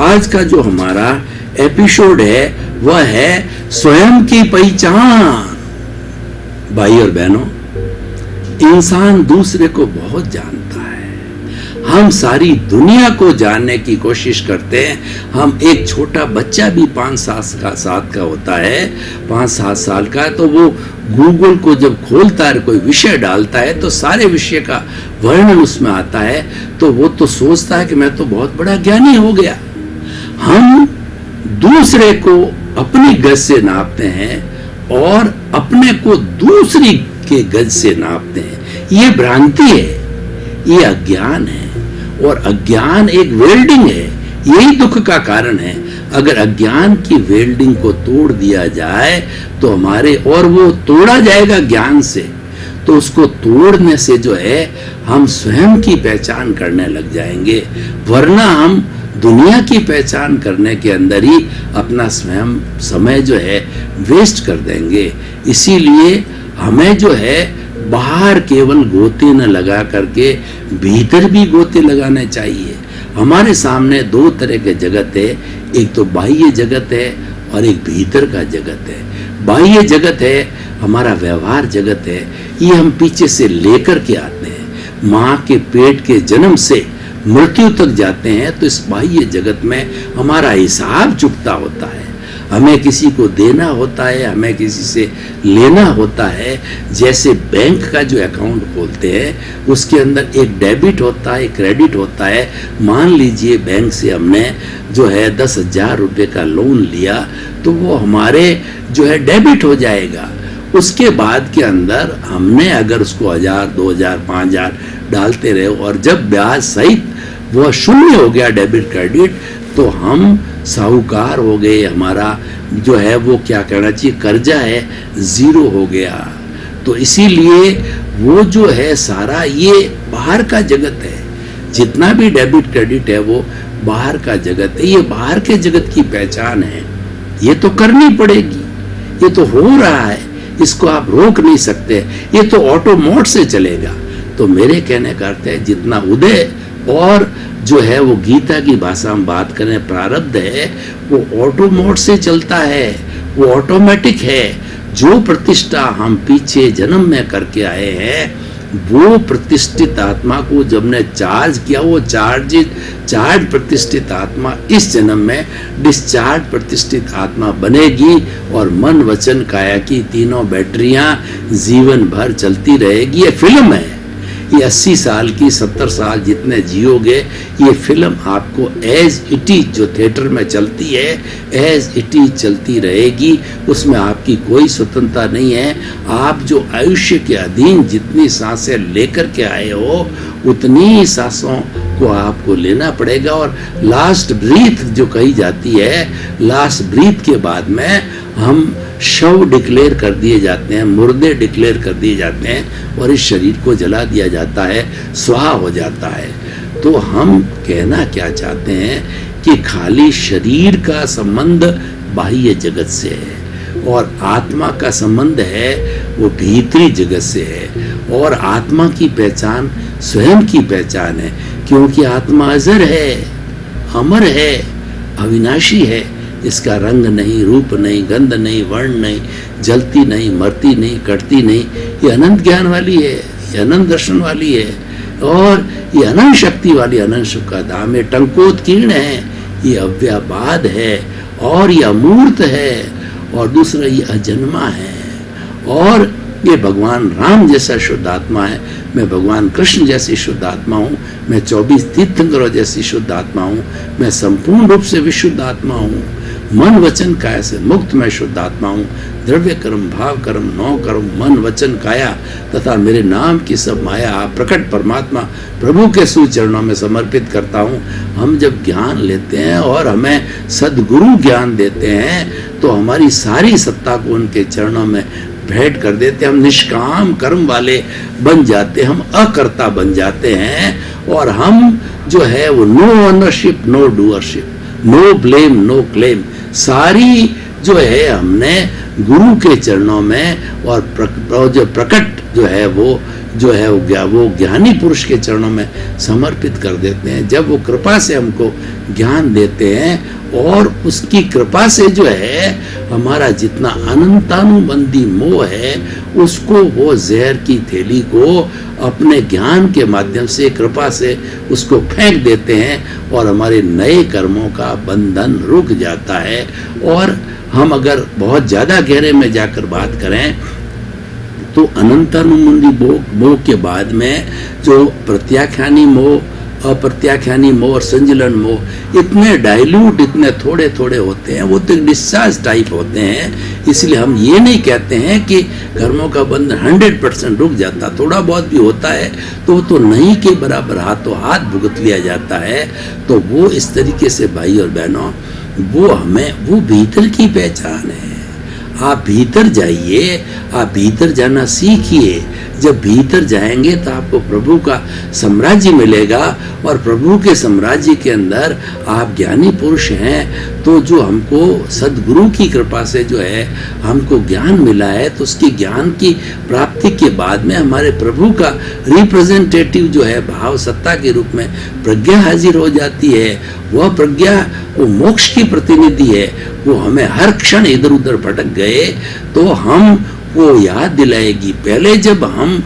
आज का जो हमारा एपिसोड है वह है स्वयं की पहचान। भाई और बहनों, इंसान दूसरे को बहुत जानता है। हम सारी दुनिया को जानने की कोशिश करते हैं। हम एक छोटा बच्चा भी 5-7 का होता है, 5-7 साल का, तो वो गूगल को जब खोलता है, कोई विषय डालता है तो सारे विषय का वर्णन उसमें आता है, तो वो तो सोचता है कि मैं तो बहुत बड़ा ज्ञानी हो गया। हम दूसरे को अपनी गज से नापते हैं और अपने को दूसरी के गज से नापते हैं। ये भ्रांति है, ये अज्ञान है, और अज्ञान एक वेल्डिंग है। यही दुख का कारण है। अगर अज्ञान की वेल्डिंग को तोड़ दिया जाए तो हमारे, और वो तोड़ा जाएगा ज्ञान से, तो उसको तोड़ने से जो है हम स्वयं की पहचान करने लग जाएंगे, वरना हम दुनिया की पहचान करने के अंदर ही अपना स्वयं समय जो है वेस्ट कर देंगे। इसीलिए हमें जो है बाहर केवल गोते न लगा करके भीतर भी गोते लगाने चाहिए। हमारे सामने दो तरह के जगत है, एक तो बाह्य जगत है और एक भीतर का जगत है। बाह्य जगत है हमारा व्यवहार जगत है, ये हम पीछे से लेकर के आते हैं। माँ के पेट के जन्म से मृत्यु तक जाते हैं, तो इस बाह्य जगत में हमारा हिसाब चुकता होता है। हमें किसी को देना होता है, हमें किसी से लेना होता है। जैसे बैंक का जो अकाउंट खोलते हैं उसके अंदर एक डेबिट होता है, एक क्रेडिट होता है। मान लीजिए बैंक से हमने जो है 10,000 रुपये का लोन लिया, तो वो हमारे जो है डेबिट हो जाएगा। उसके बाद के अंदर हमने अगर उसको 1,000, 2,000, 5,000 डालते रहे और जब ब्याज सहित वह शून्य हो गया डेबिट क्रेडिट, तो हम साहूकार हो गए। हमारा जो है वो क्या कहना चाहिए, कर्जा है, जीरो हो गया। तो इसीलिए वो जो है सारा ये बाहर का जगत है। जितना भी डेबिट क्रेडिट है वो बाहर का जगत है। ये बाहर के जगत की पहचान है, ये तो करनी पड़ेगी, ये तो हो रहा है, इसको आप रोक नहीं सकते, ये तो ऑटो मोड से चलेगा। तो मेरे कहने का अर्थ है जितना उदय और जो है वो गीता की भाषा में बात करें प्रारब्ध है, वो ऑटो मोड से चलता है, वो ऑटोमेटिक है। जो प्रतिष्ठा हम पीछे जन्म में करके आए हैं, वो प्रतिष्ठित आत्मा को जब ने चार्ज किया, वो चार्ज प्रतिष्ठित आत्मा इस जन्म में डिस्चार्ज प्रतिष्ठित आत्मा बनेगी और मन वचन काया की तीनों बैटरियां जीवन भर चलती रहेगी। ये फिल्म है, ये 80 साल की, 70 साल जितने जियोगे, ये फिल्म आपको एज इट इज जो थिएटर में चलती है एज इट इज चलती रहेगी। उसमें आपकी कोई स्वतंत्रता नहीं है। आप जो आयुष्य के अधीन जितनी सांसें लेकर के आए हो उतनी ही सांसों को आपको लेना पड़ेगा। और लास्ट ब्रीथ जो कही जाती है, लास्ट ब्रीथ के बाद में हम शव डिक्लेयर कर दिए जाते हैं, मुर्दे डिक्लेयर कर दिए जाते हैं और इस शरीर को जला दिया जाता है, स्वाहा हो जाता है। तो हम कहना क्या चाहते हैं कि खाली शरीर का संबंध बाह्य जगत से है और आत्मा का संबंध है वो भीतरी जगत से है। और आत्मा की पहचान स्वयं की पहचान है, क्योंकि आत्मा अजर है, अमर है, अविनाशी है। इसका रंग नहीं, रूप नहीं, गंध नहीं, वर्ण नहीं, जलती नहीं, मरती नहीं, कटती नहीं। ये अनंत ज्ञान वाली है, ये अनंत दर्शन वाली है और ये अनंत शक्ति वाली, अनंत सुख का धाम है। टंकोत्कीर्ण है, ये अव्याबाद है और ये अमूर्त है। और दूसरा ये अजन्मा है और ये भगवान राम जैसा शुद्ध आत्मा है। मैं भगवान कृष्ण जैसी शुद्ध आत्मा हूँ, मैं 24 तीर्थंकरों जैसी शुद्ध आत्मा हूँ, मैं संपूर्ण रूप से विशुद्ध आत्मा हूँ। मन वचन काया से मुक्त मैं शुद्ध आत्मा हूँ। द्रव्य कर्म, भाव कर्म, नौ कर्म, मन वचन काया तथा मेरे नाम की सब माया प्रकट परमात्मा प्रभु के सुचरणों में समर्पित करता हूँ। हम जब ज्ञान लेते हैं और हमें सद्गुरु ज्ञान देते हैं तो हमारी सारी सत्ता को उनके चरणों में भेंट कर देते हैं। हम निष्काम कर्म वाले बन जाते हैं, हम अकर्ता बन जाते हैं और हम जो है वो no ownership, no doership, no blame, no claim, सारी जो है हमने गुरु के चरणों में और जो प्रकट जो है वो जो है वो ज्ञानी पुरुष के चरणों में समर्पित कर देते हैं। जब वो कृपा से हमको ज्ञान देते हैं और उसकी कृपा से जो है हमारा जितना अनंतानुबंधी मोह है उसको वो जहर की थैली को अपने ज्ञान के माध्यम से कृपा से उसको फेंक देते हैं और हमारे नए कर्मों का बंधन रुक जाता है। और हम अगर बहुत ज़्यादा गहरे में जाकर बात करें तो अनंतानुबंधी मोह के बाद में जो प्रत्याख्यानी मोह, अप्रत्याख्यानी मोह और संजलन मोह इतने डाइल्यूट, इतने थोड़े थोड़े होते हैं, वो तो डिस्चार्ज टाइप होते हैं। इसलिए हम ये नहीं कहते हैं कि कर्मों का बंधन 100% रुक जाता, थोड़ा बहुत भी होता है तो वो तो नहीं के बराबर हाथों हाथ भुगत लिया जाता है। तो वो इस तरीके से भाई और बहनों, वो भीतर की पहचान है। आप भीतर जाइए, आप भीतर जाना सीखिए। जब भीतर जाएंगे तो आपको प्रभु का साम्राज्य मिलेगा और प्रभु के साम्राज्य के अंदर आप ज्ञानी पुरुष हैं। तो जो हमको सदगुरु की कृपा से जो है हमको ज्ञान मिला है, तो उसके ज्ञान की प्राप्ति के बाद में हमारे प्रभु का रिप्रेजेंटेटिव जो है भाव सत्ता के रूप में प्रज्ञा हाजिर हो जाती है। वह प्रज्ञा वो मोक्ष की प्रतिनिधि है। वो हमें हर क्षण इधर उधर भटक गए तो हम वो याद दिलाएगी। पहले जब हम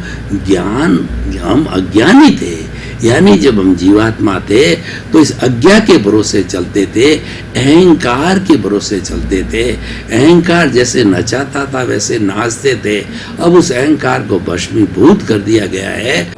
अज्ञानी थे, यानी जब हम जीवात्मा थे, तो इस अज्ञा के भरोसे चलते थे, अहंकार के भरोसे चलते थे। अहंकार जैसे नचाता था वैसे नाचते थे। अब उस अहंकार को भस्मीभूत कर दिया गया है।